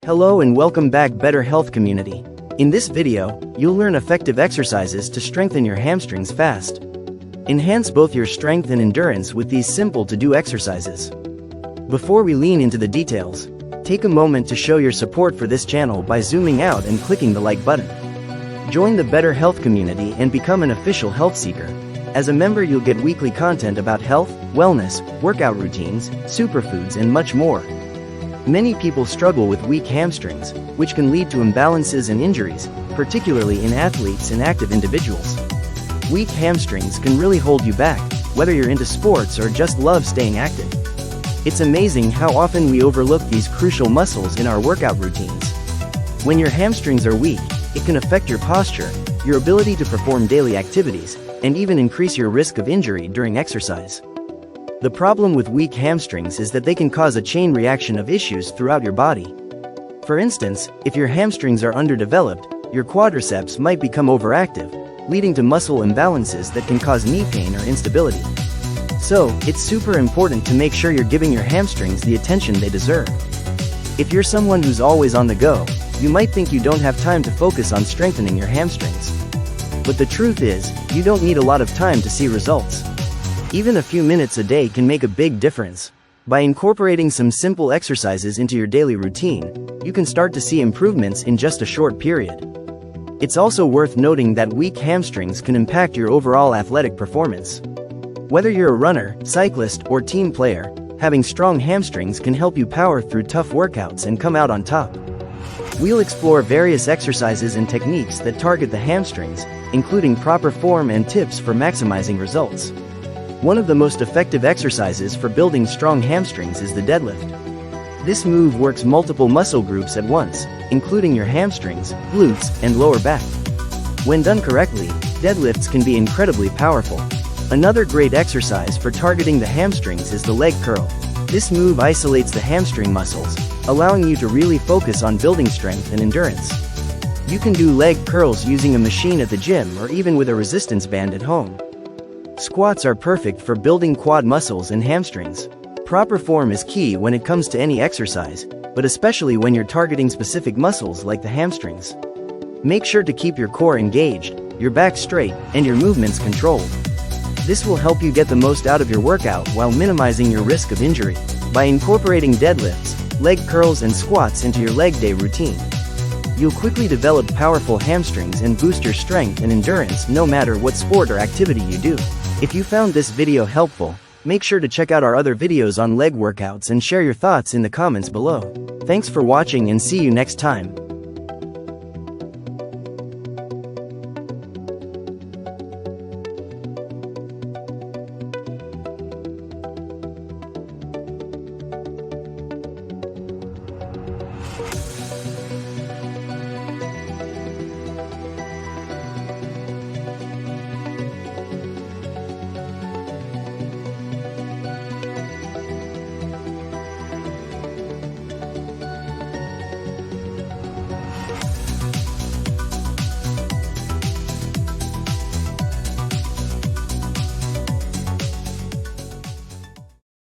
Hello and welcome back Better Health community. In this video, you'll learn effective exercises to strengthen your hamstrings fast. Enhance both your strength and endurance with these simple to-do exercises. Before we lean into the details, take a moment to show your support for this channel by zooming out and clicking the like button. Join the Better Health community and become an official health seeker. As a member, you'll get weekly content about health, wellness, workout routines, superfoods, and much more. Many people struggle with weak hamstrings, which can lead to imbalances and injuries, particularly in athletes and active individuals. Weak hamstrings can really hold you back, whether you're into sports or just love staying active. It's amazing how often we overlook these crucial muscles in our workout routines. When your hamstrings are weak, it can affect your posture, your ability to perform daily activities, and even increase your risk of injury during exercise. The problem with weak hamstrings is that they can cause a chain reaction of issues throughout your body. For instance, if your hamstrings are underdeveloped, your quadriceps might become overactive, leading to muscle imbalances that can cause knee pain or instability. So, it's super important to make sure you're giving your hamstrings the attention they deserve. If you're someone who's always on the go, you might think you don't have time to focus on strengthening your hamstrings. But the truth is, you don't need a lot of time to see results. Even a few minutes a day can make a big difference. By incorporating some simple exercises into your daily routine, you can start to see improvements in just a short period. It's also worth noting that weak hamstrings can impact your overall athletic performance. Whether you're a runner, cyclist, or team player, having strong hamstrings can help you power through tough workouts and come out on top. We'll explore various exercises and techniques that target the hamstrings, including proper form and tips for maximizing results. One of the most effective exercises for building strong hamstrings is the deadlift. This move works multiple muscle groups at once, including your hamstrings, glutes, and lower back. When done correctly, deadlifts can be incredibly powerful. Another great exercise for targeting the hamstrings is the leg curl. This move isolates the hamstring muscles, allowing you to really focus on building strength and endurance. You can do leg curls using a machine at the gym or even with a resistance band at home. Squats are perfect for building quad muscles and hamstrings. Proper form is key when it comes to any exercise, but especially when you're targeting specific muscles like the hamstrings. Make sure to keep your core engaged, your back straight, and your movements controlled. This will help you get the most out of your workout while minimizing your risk of injury. By incorporating deadlifts, leg curls, and squats into your leg day routine, you'll quickly develop powerful hamstrings and boost your strength and endurance no matter what sport or activity you do. If you found this video helpful, make sure to check out our other videos on leg workouts and share your thoughts in the comments below. Thanks for watching and see you next time.